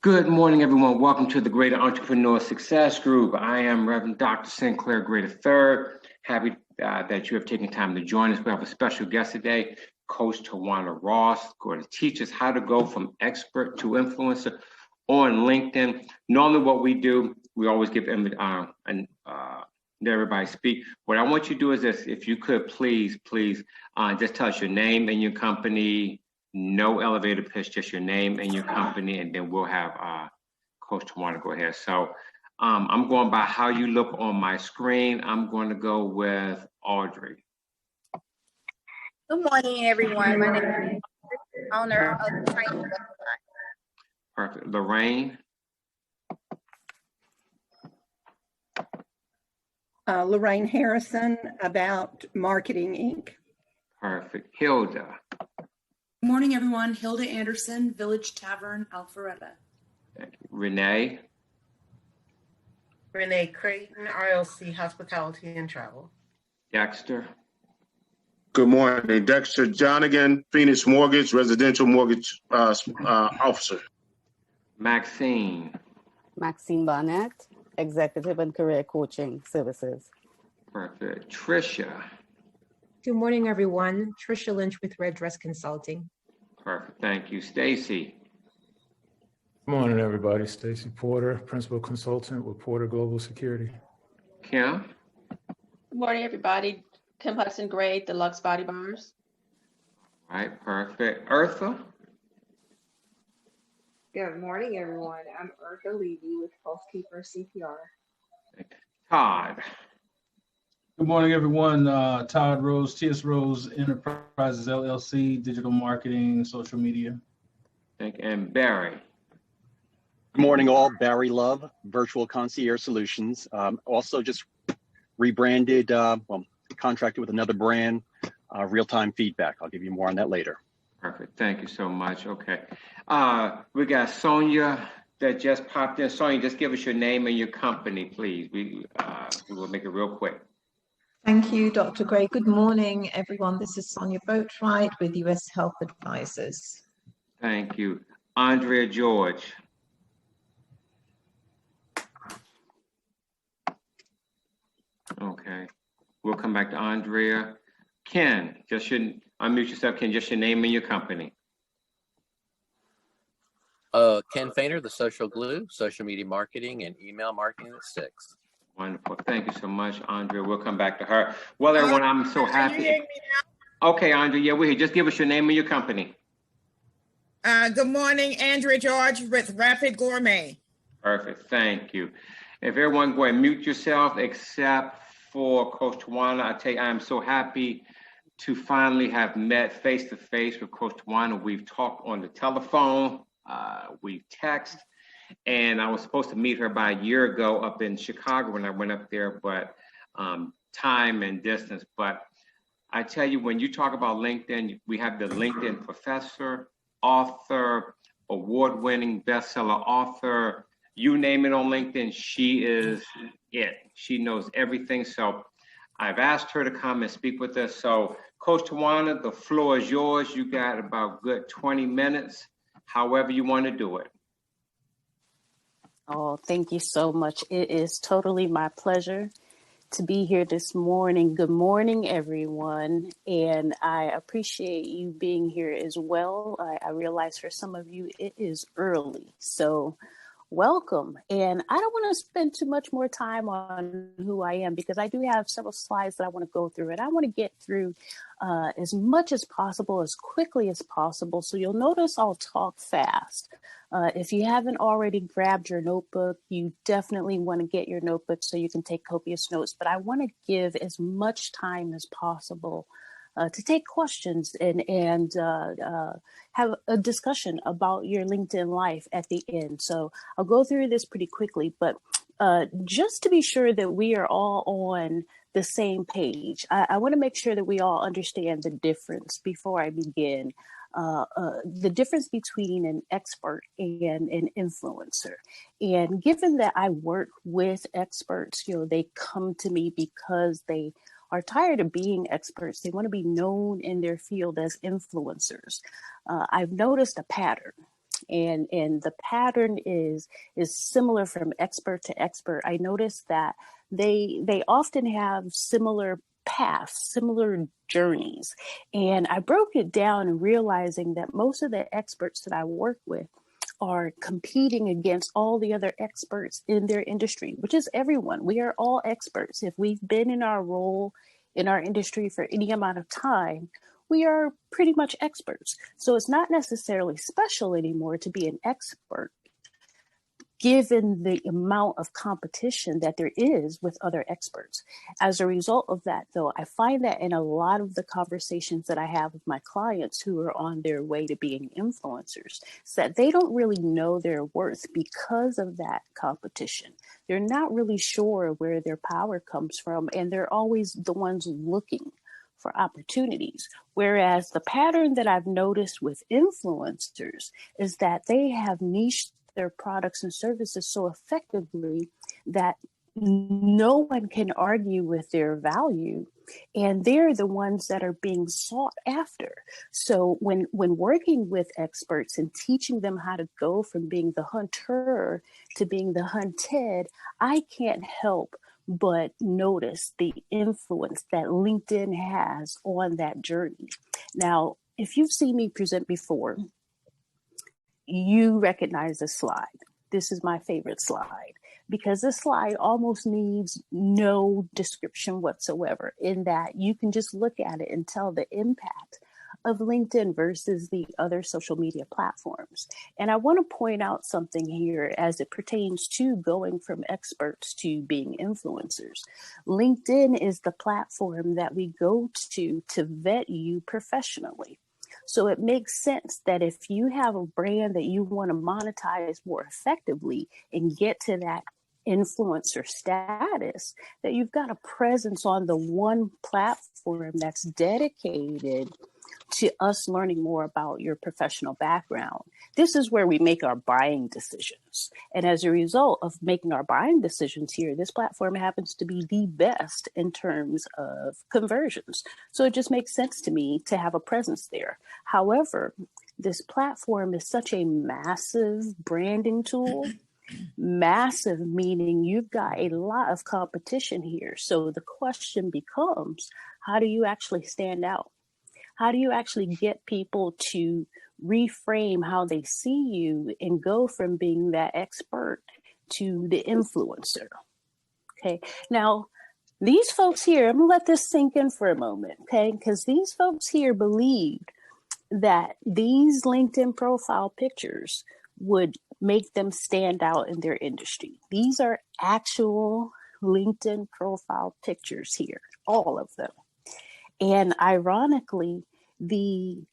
Good morning, everyone. Welcome to the Greater Entrepreneur Success Group. I am Reverend Dr. Sinclair, Greater Third. Happy that you have taken time to join us. We have a special guest today, Coach Tawana Ross, going to teach us how to go from expert to influencer on LinkedIn. Normally, what we do, we always give everybody speak. What I want you to do is this: if you could please just tell us your name and your company. No elevator pitch, just your name and your company, and then we'll have Coach Tawana go ahead. So I'm going by how you look on my screen. I'm going to go with Audrey. Good morning, everyone. My name is owner of the training website. Perfect. Lorraine. Lorraine Harrison, About Marketing, Inc. Perfect. Hilda. Good morning, everyone. Hilda Anderson, Village Tavern, Alpharetta. Thank you. Renee. Renee Creighton, RLC Hospitality and Travel. Dexter. Good morning. Dexter Johnigan, Phoenix Mortgage, Residential Mortgage Officer. Maxine. Maxine Barnett, Executive and Career Coaching Services. Perfect. Trisha. Good morning, everyone. Trisha Lynch with Red Dress Consulting. Perfect. Thank you. Stacy. Good morning, everybody. Stacy Porter, Principal Consultant with Porter Global Security. Kim. Good morning, everybody. Kim Hudson Gray, Deluxe Body Bars. All right. Perfect. Eartha. Good morning, everyone. I'm Eartha Levy with Pulsekeeper CPR. Todd. Good morning, everyone. Todd Rose, TS Rose Enterprises LLC, digital marketing, social media. Thank you. And Barry. Good morning, all. Barry Love, Virtual Concierge Solutions. Also just rebranded, contracted with another brand, Real-Time Feedback. I'll give you more on that later. Perfect. Thank you so much. Okay. We got Sonia that just popped in. Sonia, just give us your name and your company, please. We will make it real quick. Thank you, Dr. Gray. Good morning, everyone. This is Sonia Boatwright with US Health Advisors. Thank you. Andrea George. Okay. We'll come back to Andrea. Ken, unmute yourself, Ken, just your name and your company. Ken Fainer, the Social Glue, social media marketing and email marketing at 6. Wonderful. Thank you so much, Andrea. We'll come back to her. Well, everyone, I'm so happy. Can you hear me now? Okay, Andrea, yeah, we're here. Just give us your name and your company. Good morning, Andrea George with Rapid Gourmet. Perfect. Thank you. If everyone go and mute yourself except for Coach Tawana, I tell you, I am so happy to finally have met face-to-face with Coach Tawana. We've talked on the telephone, we've texted, and I was supposed to meet her about a year ago up in Chicago when I went up there, but time and distance. But I tell you, when you talk about LinkedIn, we have the LinkedIn professor, author, award-winning bestseller author, you name it on LinkedIn, she is it. She knows everything. So I've asked her to come and speak with us. So Coach Tawana, the floor is yours. You got about good 20 minutes, however you want to do it. Oh, thank you so much. It is totally my pleasure to be here this morning. Good morning, everyone. And I appreciate you being here as well. I realize for some of you, it is early. So welcome. And I don't want to spend too much more time on who I am because I do have several slides that I want to go through, and I want to get through as much as possible, as quickly as possible. So you'll notice I'll talk fast. If you haven't already grabbed your notebook, you definitely want to get your notebook so you can take copious notes. But I want to give as much time as possible to take questions and have a discussion about your LinkedIn life at the end. So I'll go through this pretty quickly, but just to be sure that we are all on the same page, I want to make sure that we all understand the difference before I begin. The difference between an expert and an influencer. And given that I work with experts, they come to me because they are tired of being experts. They want to be known in their field as influencers. I've noticed a pattern. And the pattern is similar from expert to expert. I noticed that they often have similar paths, similar journeys. And I broke it down and realizing that most of the experts that I work with are competing against all the other experts in their industry, which is everyone. We are all experts. If we've been in our role in our industry for any amount of time, we are pretty much experts. So it's not necessarily special anymore to be an expert, given the amount of competition that there is with other experts. As a result of that, though, I find that in a lot of the conversations that I have with my clients who are on their way to being influencers, is that they don't really know their worth because of that competition. They're not really sure where their power comes from, and they're always the ones looking for opportunities. Whereas the pattern that I've noticed with influencers is that they have niched their products and services so effectively that no one can argue with their value, and they're the ones that are being sought after. So when working with experts and teaching them how to go from being the hunter to being the hunted, I can't help but notice the influence that LinkedIn has on that journey. Now, if you've seen me present before, you recognize this slide. This is my favorite slide because this slide almost needs no description whatsoever, in that you can just look at it and tell the impact of LinkedIn versus the other social media platforms. And I want to point out something here as it pertains to going from experts to being influencers. LinkedIn is the platform that we go to vet you professionally. So it makes sense that if you have a brand that you want to monetize more effectively and get to that influencer status, that you've got a presence on the one platform that's dedicated to us learning more about your professional background. This is where we make our buying decisions. And as a result of making our buying decisions here, this platform happens to be the best in terms of conversions. So it just makes sense to me to have a presence there. However, this platform is such a massive branding tool. Massive meaning you've got a lot of competition here. So the question becomes, how do you actually stand out? How do you actually get people to reframe how they see you and go from being that expert to the influencer? Okay. Now, these folks here, I'm going to let this sink in for a moment, okay? Because these folks here believed that these LinkedIn profile pictures would make them stand out in their industry. These are actual LinkedIn profile pictures here, all of them. And ironically, the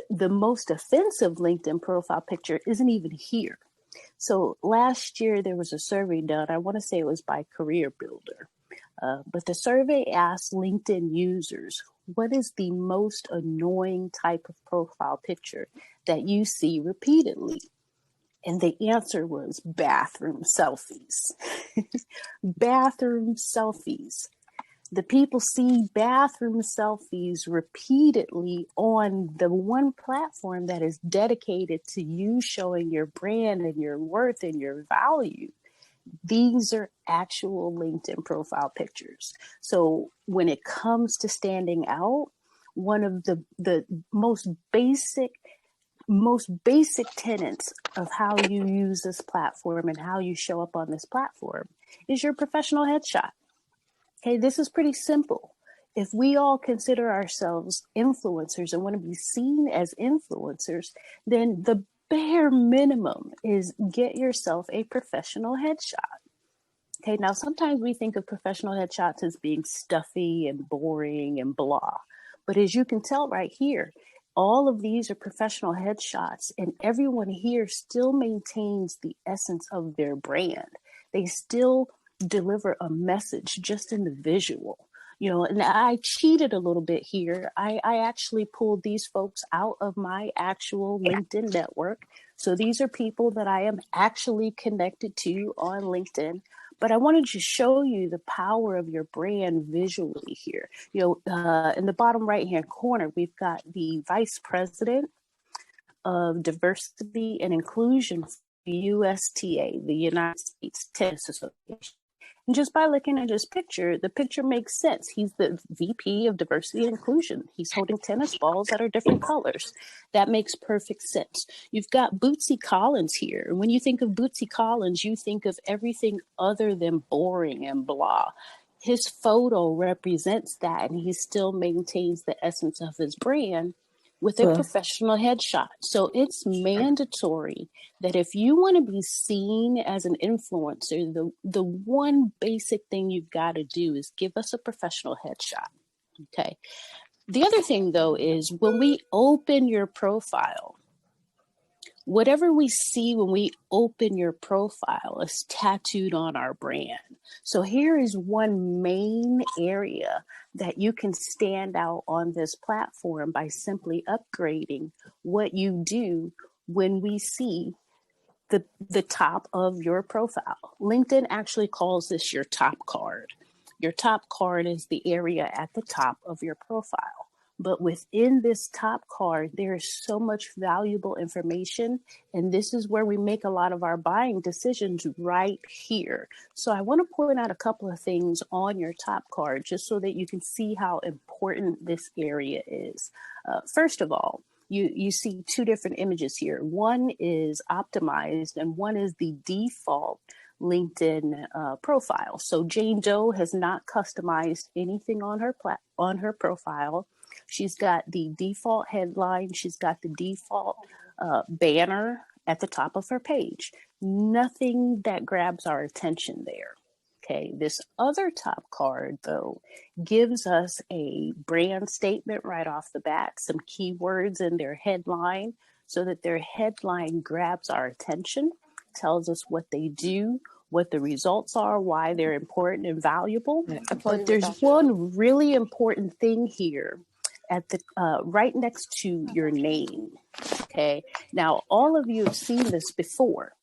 most offensive LinkedIn profile picture isn't even here. So last year there was a survey done. I want to say it was by Career Builder. But the survey asked LinkedIn users, what is the most annoying type of profile picture that you see repeatedly? And the answer was bathroom selfies. Bathroom selfies. The people see bathroom selfies repeatedly on the one platform that is dedicated to you showing your brand and your worth and your value. These are actual LinkedIn profile pictures. So when it comes to standing out, one of the most basic tenets of how you use this platform and how you show up on this platform is your professional headshot. Okay, this is pretty simple. If we all consider ourselves influencers and want to be seen as influencers, then the bare minimum is get yourself a professional headshot. Okay, now sometimes we think of professional headshots as being stuffy and boring and blah. But as you can tell right here, all of these are professional headshots, and everyone here still maintains the essence of their brand. They still deliver a message just in the visual. You know, and I cheated a little bit here. I actually pulled these folks out of my actual LinkedIn network. So these are people that I am actually connected to on LinkedIn. But I wanted to show you the power of your brand visually here. You know, in the bottom right-hand corner, we've got the vice president of Diversity and Inclusion for USTA, the United States Tennis Association. And just by looking at his picture, the picture makes sense. He's the VP of Diversity and Inclusion. He's holding tennis balls that are different colors. That makes perfect sense. You've got Bootsy Collins here. And when you think of Bootsy Collins, you think of everything other than boring and blah. His photo represents that, and he still maintains the essence of his brand with a professional headshot. So it's mandatory that if you want to be seen as an influencer, the one basic thing you've got to do is give us a professional headshot. Okay. The other thing, though, is when we open your profile, whatever we see when we open your profile is tattooed on our brand. So here is one main area that you can stand out on this platform by simply upgrading what you do when we see the top of your profile. LinkedIn actually calls this your top card. Your top card is the area at the top of your profile. But within this top card, there is so much valuable information. And this is where we make a lot of our buying decisions right here. So I want to point out a couple of things on your top card, just so that you can see how important this area is. First of all, you see two different images here. One is optimized and one is the default LinkedIn profile. So Jane Doe has not customized anything on her profile. She's got the default headline. She's got the default banner at the top of her page. Nothing that grabs our attention there. Okay, this other top card, though, gives us a brand statement right off the bat, some keywords in their headline so that their headline grabs our attention, tells us what they do, what the results are, why they're important and valuable. But there's one really important thing here at the right next to your name. Okay, now all of you have seen this before.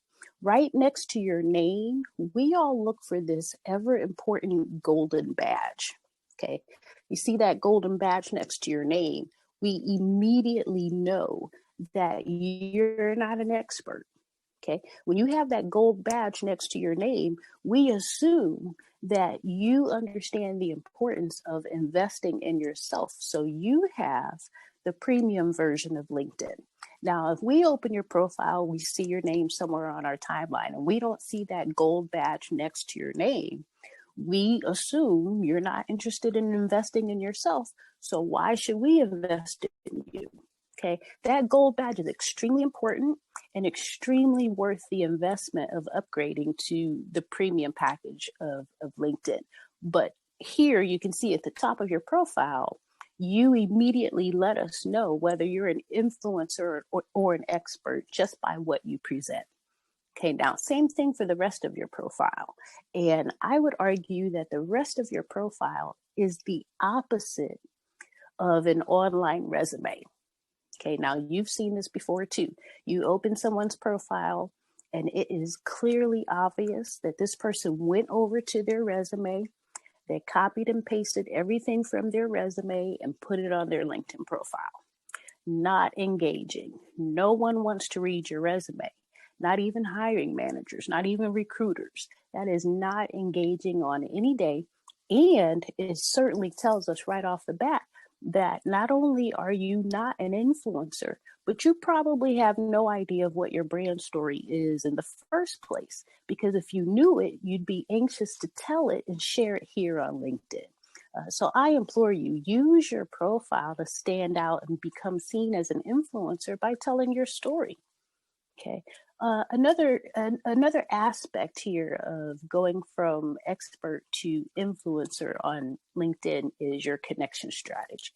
Right next to your name, we all look for this ever important golden badge. Okay, you see that golden badge next to your name, we immediately know that you're not an expert. Okay, when you have that gold badge next to your name, we assume that you understand the importance of investing in yourself. So you have the premium version of LinkedIn. Now, if we open your profile, we see your name somewhere on our timeline, and we don't see that gold badge next to your name, we assume you're not interested in investing in yourself. So why should we invest in you? Okay, that gold badge is extremely important and extremely worth the investment of upgrading to the premium package of LinkedIn. But here you can see at the top of your profile, you immediately let us know whether you're an influencer or an expert just by what you present. Okay, now same thing for the rest of your profile. And I would argue that the rest of your profile is the opposite of an online resume. Okay, now you've seen this before too. You open someone's profile and it is clearly obvious that this person went over to their resume, they copied and pasted everything from their resume and put it on their LinkedIn profile. Not engaging. No one wants to read your resume. Not even hiring managers, not even recruiters. That is not engaging on any day. And it certainly tells us right off the bat that not only are you not an influencer, but you probably have no idea of what your brand story is in the first place. Because if you knew it, you'd be anxious to tell it and share it here on LinkedIn. So I implore you, use your profile to stand out and become seen as an influencer by telling your story. Okay. Another aspect here of going from expert to influencer on LinkedIn is your connection strategy.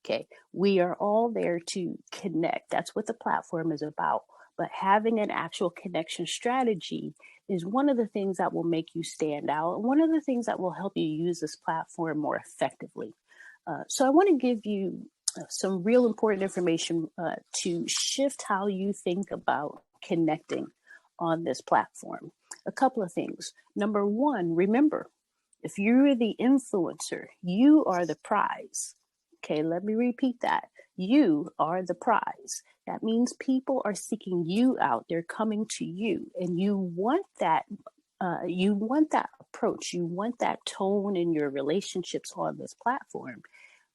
Okay, we are all there to connect. That's what the platform is about. But having an actual connection strategy is one of the things that will make you stand out, and one of the things that will help you use this platform more effectively. So I want to give you some real important information to shift how you think about connecting on this platform. A couple of things. Number one, remember, if you're the influencer, you are the prize. Okay, let me repeat that. You are the prize. That means people are seeking you out. They're coming to you, and you want that. You want that approach. You want that tone in your relationships on this platform.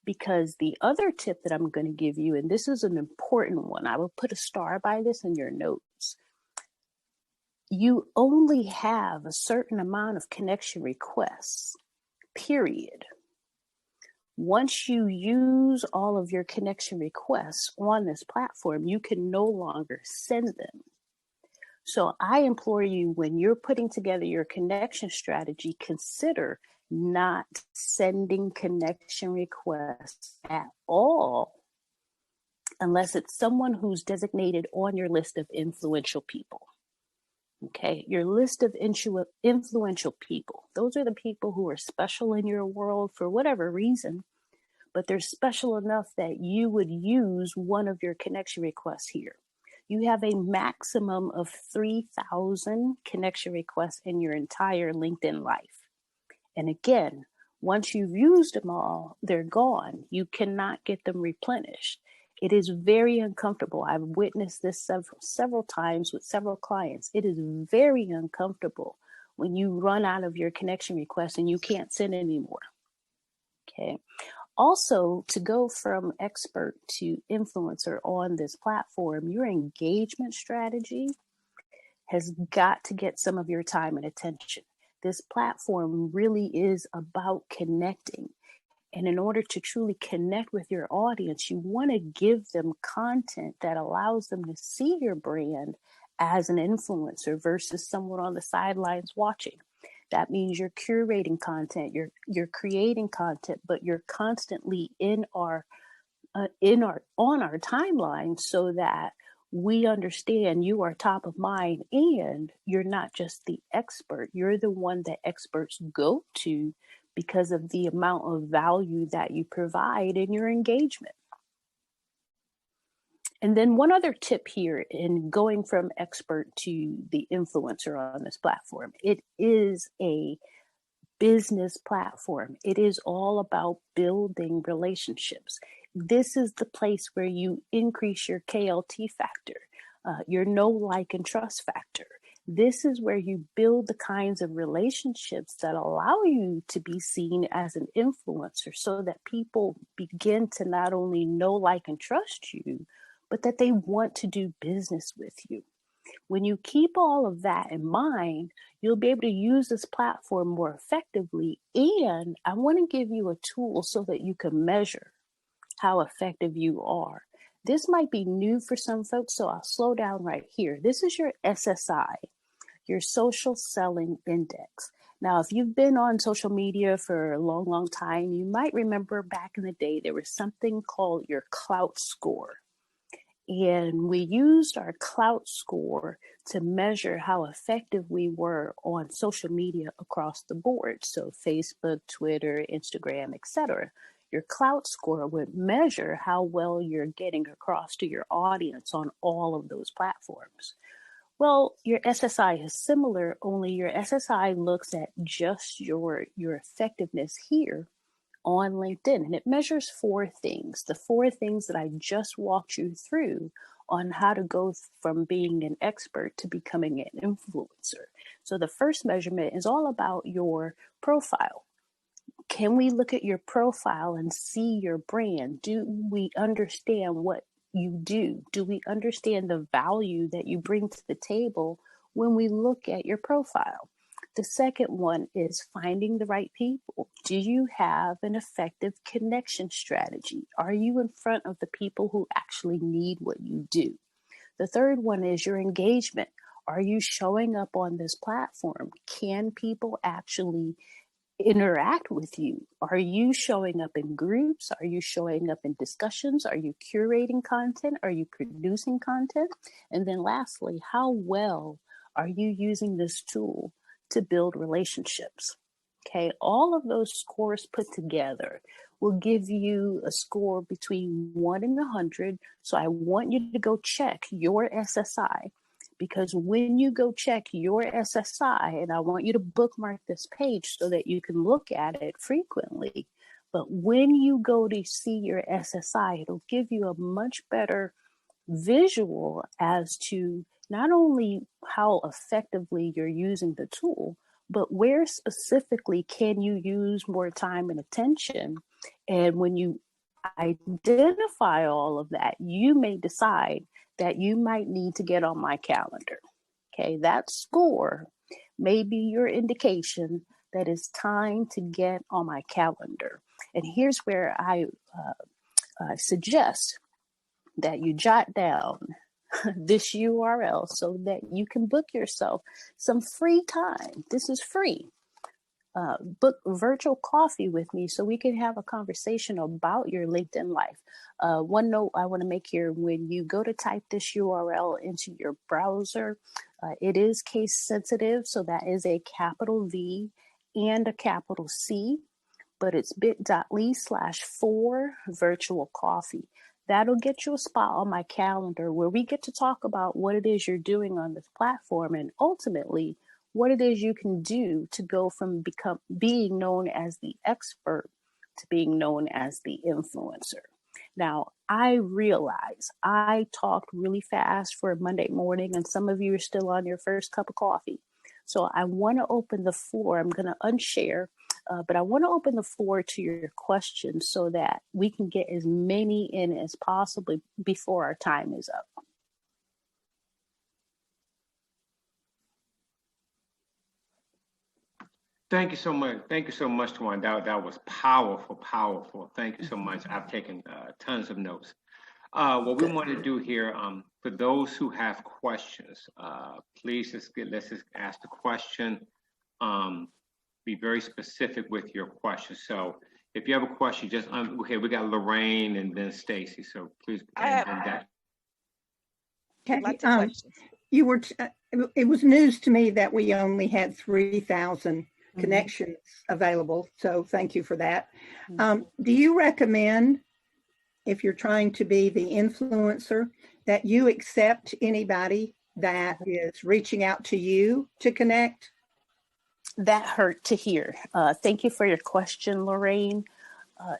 Because the other tip that I'm going to give you, and this is an important one, I will put a star by this in your notes. You only have a certain amount of connection requests, period. Once you use all of your connection requests on this platform, you can no longer send them. So I implore you, when you're putting together your connection strategy, consider not sending connection requests at all, unless it's someone who's designated on your list of influential people. Okay, your list of influential people. Those are the people who are special in your world for whatever reason, but they're special enough that you would use one of your connection requests here. You have a maximum of 3,000 connection requests in your entire LinkedIn life. And again, once you've used them all, they're gone. You cannot get them replenished. It is very uncomfortable. I've witnessed this several times with several clients. It is very uncomfortable when you run out of your connection requests and you can't send anymore. Okay. Also, to go from expert to influencer on this platform, your engagement strategy has got to get some of your time and attention. This platform really is about connecting. And in order to truly connect with your audience, you want to give them content that allows them to see your brand as an influencer versus someone on the sidelines watching. That means you're curating content, you're creating content, but you're constantly on our timeline so that we understand you are top of mind, and you're not just the expert. You're the one that experts go to because of the amount of value that you provide in your engagement. And then one other tip here in going from expert to the influencer on this platform, it is a business platform. It is all about building relationships. This is the place where you increase your KLT factor, your know, like, and trust factor. This is where you build the kinds of relationships that allow you to be seen as an influencer so that people begin to not only know, like, and trust you, but that they want to do business with you. When you keep all of that in mind, you'll be able to use this platform more effectively. And I want to give you a tool so that you can measure how effective you are. This might be new for some folks, so I'll slow down right here. This is your SSI, your social selling index. Now, if you've been on social media for a long, long time, you might remember back in the day, there was something called your clout score. And we used our clout score to measure how effective we were on social media across the board. So Facebook, Twitter, Instagram, etc. Your clout score would measure how well you're getting across to your audience on all of those platforms. Well, your SSI is similar, only your SSI looks at just your effectiveness here on LinkedIn, and it measures 4 things. The 4 things that I just walked you through on how to go from being an expert to becoming an influencer. So the first measurement is all about your profile. Can we look at your profile and see your brand? Do we understand what you do? Do we understand the value that you bring to the table when we look at your profile? The second one is finding the right people. Do you have an effective connection strategy? Are you in front of the people who actually need what you do? The third one is your engagement. Are you showing up on this platform? Can people actually interact with you? Are you showing up in groups? Are you showing up in discussions? Are you curating content? Are you producing content? And then lastly, how well are you using this tool to build relationships? Okay, all of those scores put together will give you a score between 1 and 100. So I want you to go check your SSI, because when you go check your SSI, and I want you to bookmark this page so that you can look at it frequently, But when you go to see your SSI, it'll give you a much better visual as to not only how effectively you're using the tool, but where specifically can you use more time and attention. And when you identify all of that, you may decide that you might need to get on my calendar. Okay, that score may be your indication that it's time to get on my calendar. And here's where I suggest that you jot down this URL so that you can book yourself some free time. This is free. Book virtual coffee with me so we can have a conversation about your LinkedIn life. One note I want to make here: when you go to type this URL into your browser, it is case sensitive, so that is a capital V and a capital C, but it's bit.ly/for virtual coffee. That'll get you a spot on my calendar where we get to talk about what it is you're doing on this platform, and ultimately what it is you can do to go from being known as the expert to being known as the influencer. Now, I realize I talked really fast for a Monday morning, and some of you are still on your first cup of coffee. So I want to open the floor. I'm going to unshare, but I want to open the floor to your questions so that we can get as many in as possible before our time is up. Thank you so much. Thank you so much, Tawan. That was powerful, powerful. Thank you so much. I've taken tons of notes. What we want to do here, for those who have questions, please let's just ask the question. Be very specific with your question. So if you have a question, just okay. We got Lorraine and then Stacy. So please. You were. It was news to me that we only had 3,000 connections available. So thank you for that. Do you recommend, if you're trying to be the influencer, that you accept anybody that is reaching out to you to connect? That hurt to hear. Thank you for your question, Lorraine.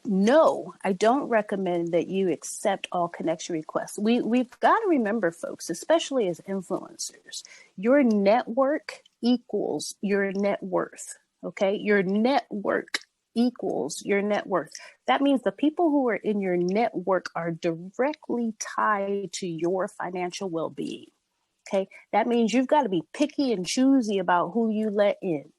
No, I don't recommend that you accept all connection requests. We've got to remember, folks, especially as influencers, your network equals your net worth. Okay, your network equals your net worth. That means the people who are in your network are directly tied to your financial well-being. Okay, that means you've got to be picky and choosy about who you let in.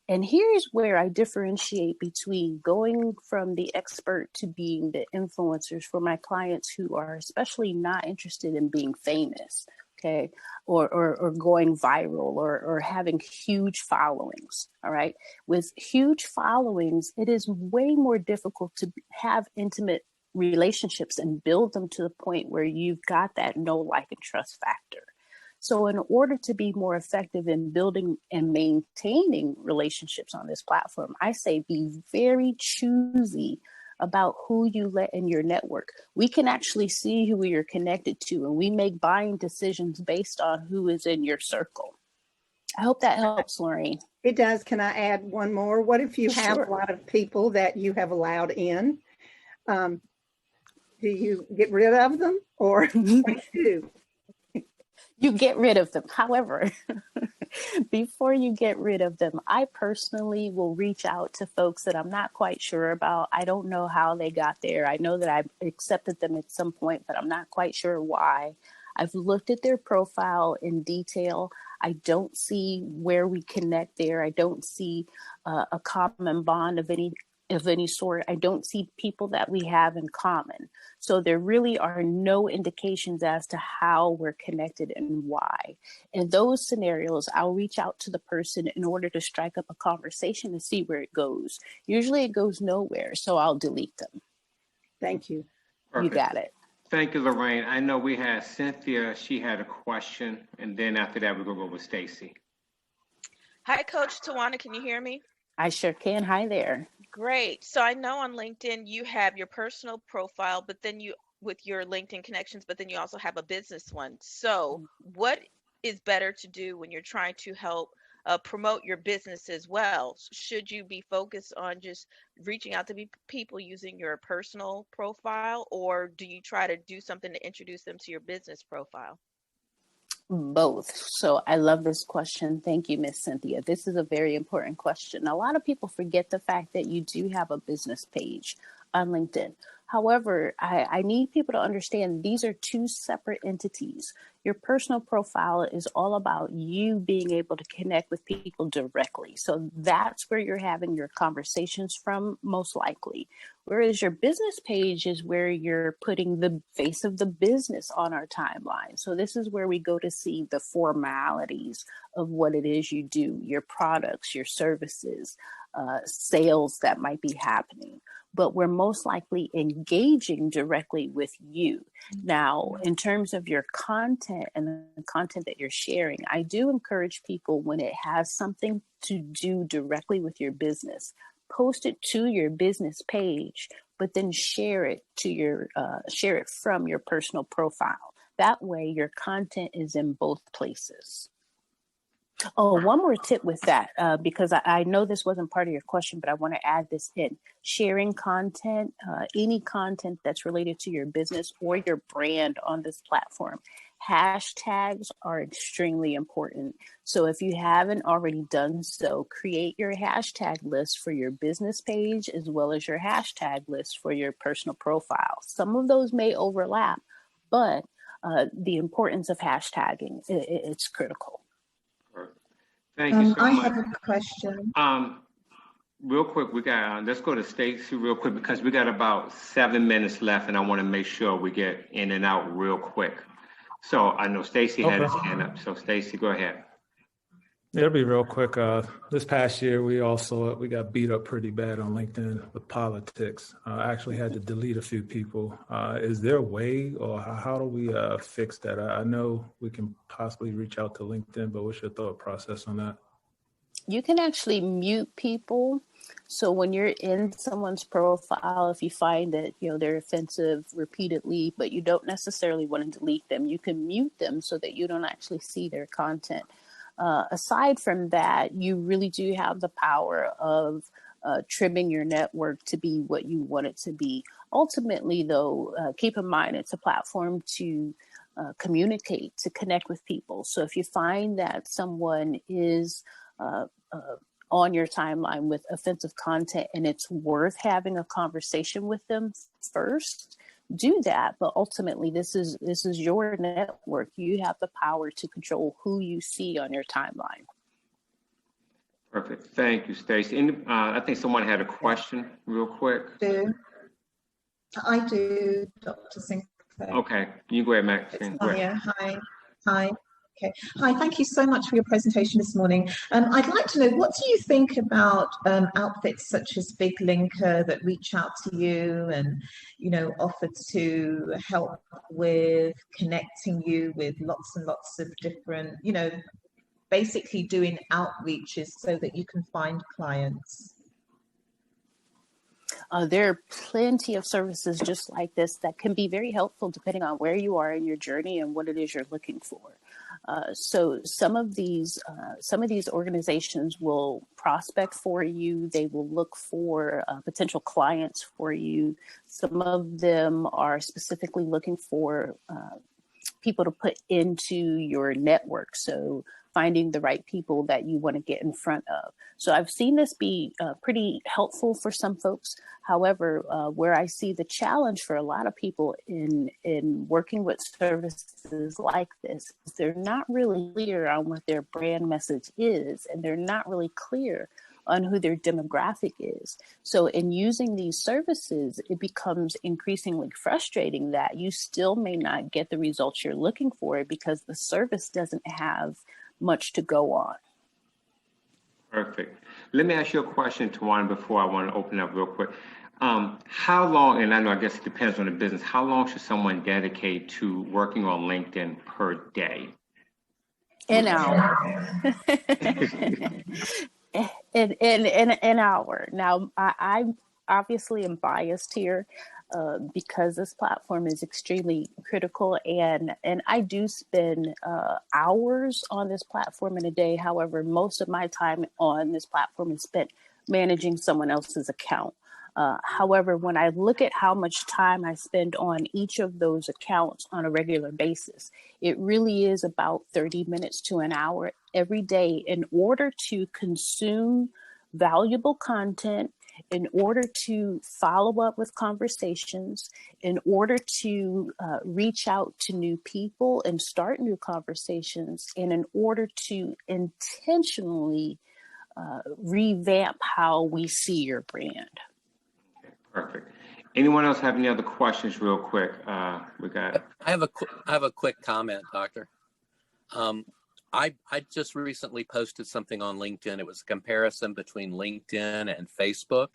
And here's where I differentiate between going from the expert to being the influencers for my clients who are especially not interested in being famous, okay, or going viral or having huge followings, all right? With huge followings, it is way more difficult to have intimate relationships and build them to the point where you've got that know, like, and trust factor. So in order to be more effective in building and maintaining relationships on this platform, I say be very choosy about who you let in your network. We can actually see who you're connected to, and we make buying decisions based on who is in your circle. I hope that helps, Lorraine. It does. Can I add one more? What if you have a lot of people that you have allowed in? Do you get rid of them, or what do you do? You get rid of them. However, before you get rid of them, I personally will reach out to folks that I'm not quite sure about. I don't know how they got there. I know that I accepted them at some point, but I'm not quite sure why. I've looked at their profile in detail. I don't see where we connect there. I don't see a common bond of any sort. I don't see people that we have in common. So there really are no indications as to how we're connected and why. In those scenarios, I'll reach out to the person in order to strike up a conversation and see where it goes. Usually it goes nowhere, so I'll delete them. Thank you. Perfect. You got it. Thank you, Lorraine. I know we had Cynthia. She had a question, and then after that, we're going to go with Stacy. Hi, Coach Tawana. Can you hear me? I sure can. Hi there. Great. So I know on LinkedIn you have your personal profile, but then you with your LinkedIn connections, but then you also have a business one. So what is better to do when you're trying to help promote your business as well? Should you be focused on just reaching out to people using your personal profile, or do you try to do something to introduce them to your business profile? Both. So I love this question. Thank you, Miss Cynthia. This is a very important question. A lot of people forget the fact that you do have a business page on LinkedIn. However, I need people to understand these are two separate entities. Your personal profile is all about you being able to connect with people directly. So that's where you're having your conversations from, most likely. Whereas your business page is where you're putting the face of the business on our timeline. So this is where we go to see the formalities of what it is you do, your products, your services, sales that might be happening. But we're most likely engaging directly with you. Now, in terms of your content and the content that you're sharing, I do encourage people when it has something to do directly with your business, post it to your business page, but then share it from your personal profile. That way your content is in both places. Oh, one more tip with that, because I know this wasn't part of your question, but I want to add this in. Sharing content, any content that's related to your business or your brand on this platform. Hashtags are extremely important. So if you haven't already done so, create your hashtag list for your business page as well as your hashtag list for your personal profile. Some of those may overlap, but the importance of hashtagging, it's critical. Thank you so I much. have a question. Real quick, we got, let's go to Stacy real quick because we got about 7 minutes left and I want to make sure we get in and out real quick. So I know Stacy had his hand up. So Stacy, go ahead. Yeah, it'll be real quick. This past year, we got beat up pretty bad on LinkedIn with politics. I actually had to delete a few people. Is there a way, or how do we fix that? I know we can possibly reach out to LinkedIn, but what's your thought process on that? You can actually mute people. So when you're in someone's profile, if you find that they're offensive repeatedly, but you don't necessarily want to delete them, you can mute them so that you don't actually see their content. Aside from that, you really do have the power of trimming your network to be what you want it to be. Ultimately, though, keep in mind it's a platform to communicate, to connect with people. So if you find that someone is on your timeline with offensive content and it's worth having a conversation with them first, do that. But ultimately, this is your network. You have the power to control who you see on your timeline. Perfect. Thank you, Stacey. I think someone had a question real quick. I do, Dr. Sinclair. Okay, you go ahead, Maxine. Hi. Okay. Hi, thank you so much for your presentation this morning. I'd like to know, what do you think about outfits such as Big Linker that reach out to you and, offer to help with connecting you with lots and lots of different, basically doing outreaches so that you can find clients? There are plenty of services just like this that can be very helpful depending on where you are in your journey and what it is you're looking for. So some of these organizations will prospect for you. They will look for potential clients for you. Some of them are specifically looking for people to put into your network. So finding the right people that you want to get in front of. So I've seen this be pretty helpful for some folks. However, where I see the challenge for a lot of people in working with services like this, is they're not really clear on what their brand message is, and they're not really clear on who their demographic is. So in using these services, it becomes increasingly frustrating that you still may not get the results you're looking for because the service doesn't have much to go on. Perfect. Let me ask you a question, Tawana, before I want to open up real quick. How long, and I guess it depends on the business, how long should someone dedicate to working on LinkedIn per day? An hour. An hour. Now, I obviously am biased here. because this platform is extremely critical, and I do spend hours on this platform in a day. However, most of my time on this platform is spent managing someone else's account. However, when I look at how much time I spend on each of those accounts on a regular basis, it really is about 30 minutes to an hour every day in order to consume valuable content, in order to follow up with conversations, in order to reach out to new people and start new conversations, and in order to intentionally revamp how we see your brand. Perfect. Anyone else have any other questions real quick? We got. I have a quick comment, Doctor. I just recently posted something on LinkedIn. It was a comparison between LinkedIn and Facebook,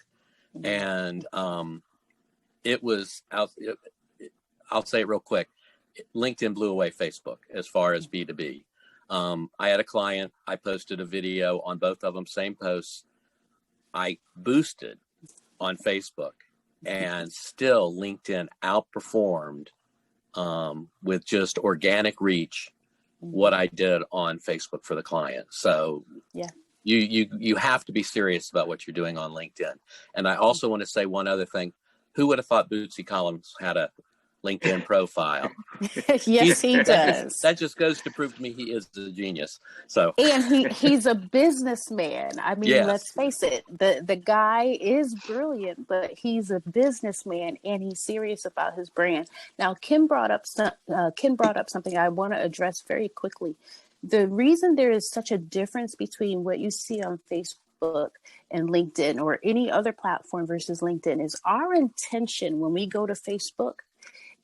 and I'll say it real quick. LinkedIn blew away Facebook as far as B2B. I had a client. I posted a video on both of them, same posts. I boosted on Facebook, and still LinkedIn outperformed with just organic reach what I did on Facebook for the client. So yeah, you have to be serious about what you're doing on LinkedIn. And I also want to say one other thing. Who would have thought Bootsy Collins had a LinkedIn profile? Yes, he does. That just goes to prove to me he is a genius. So, and he's a businessman. I mean, yes. Let's face it, the guy is brilliant, but he's a businessman and he's serious about his brand. Now, Kim brought up something I want to address very quickly. The reason there is such a difference between what you see on Facebook and LinkedIn or any other platform versus LinkedIn is our intention when we go to Facebook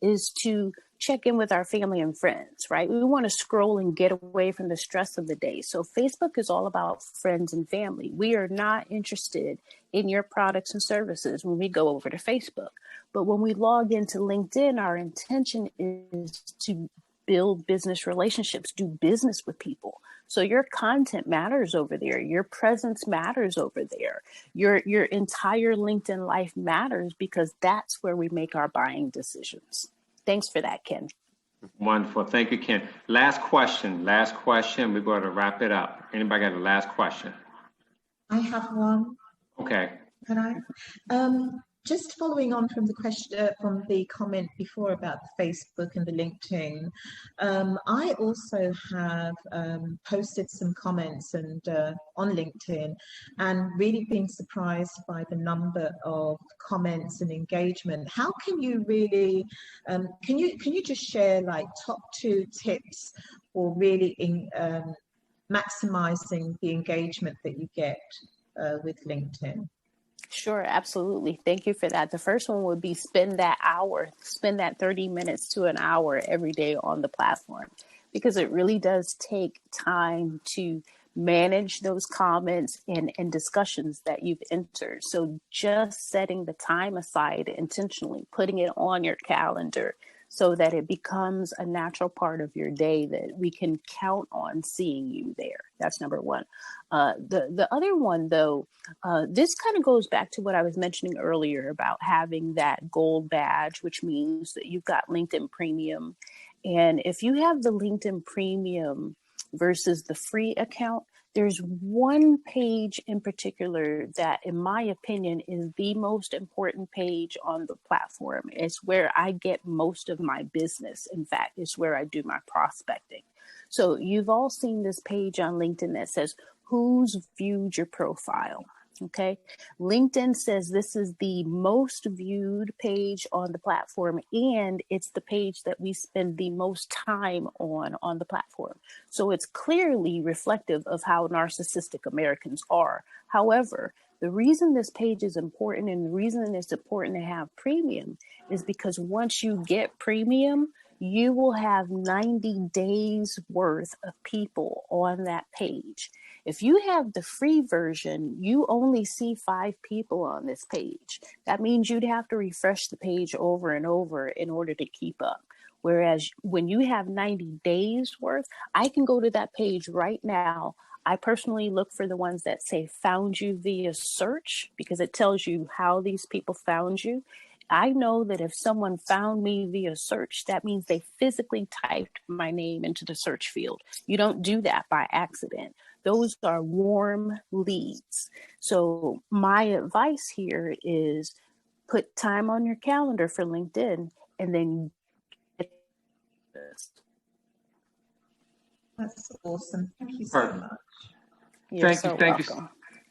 is to check in with our family and friends, right? We want to scroll and get away from the stress of the day. So Facebook is all about friends and family. We are not interested in your products and services when we go over to Facebook. But when we log into LinkedIn, our intention is to build business relationships, do business with people. So your content matters over there. Your presence matters over there. Your entire LinkedIn life matters because that's where we make our buying decisions. Thanks for that, Ken. Wonderful. Thank you, Ken. Last question. We're going to wrap it up. Anybody got a last question? I have one. Okay. Can I? Just following on from the question, from the comment before about the Facebook and the LinkedIn, I also have posted some comments and on LinkedIn, and really been surprised by the number of comments and engagement. How can you really, can you just share like top 2 tips for really maximizing the engagement that you get with LinkedIn? Sure, absolutely. Thank you for that. The first one would be spend that 30 minutes to an hour every day on the platform, because it really does take time to manage those comments and discussions that you've entered. So just setting the time aside intentionally, putting it on your calendar so that it becomes a natural part of your day that we can count on seeing you there. That's number one. The other one, though, this kind of goes back to what I was mentioning earlier about having that gold badge, which means that you've got LinkedIn Premium. And if you have the LinkedIn Premium versus the free account, there's one page in particular that, in my opinion, is the most important page on the platform. It's where I get most of my business. In fact, it's where I do my prospecting. So you've all seen this page on LinkedIn that says, who's viewed your profile? Okay. LinkedIn says this is the most viewed page on the platform, and it's the page that we spend the most time on the platform. So it's clearly reflective of how narcissistic Americans are. However, the reason this page is important and the reason it's important to have premium is because once you get premium, you will have 90 days worth of people on that page. If you have the free version, you only see 5 people on this page. That means you'd have to refresh the page over and over in order to keep up. Whereas when you have 90 days worth, I can go to that page right now. I personally look for the ones that say found you via search, because it tells you how these people found you. I know that if someone found me via search, that means they physically typed my name into the search field. You don't do that by accident. Those are warm leads. So my advice here is put time on your calendar for LinkedIn and then get this. That's awesome. Thank you so Perfect. much. You're so welcome.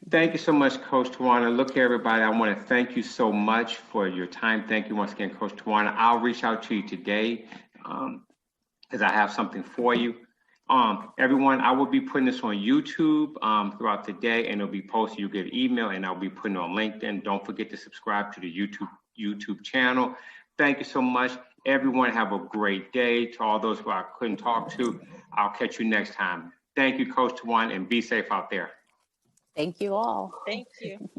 Thank you so much, Coach Tawana. Look, everybody, I want to thank you so much for your time. Thank you once again, Coach Tawana. I'll reach out to you today because I have something for you. Everyone, I will be putting this on YouTube throughout the day, and it'll be posted. You'll get an email, and I'll be putting it on LinkedIn. Don't forget to subscribe to the YouTube channel. Thank you so much. Everyone, have a great day. To all those who I couldn't talk to, I'll catch you next time. Thank you, Coach Tawana, and be safe out there. Thank you all. Thank you.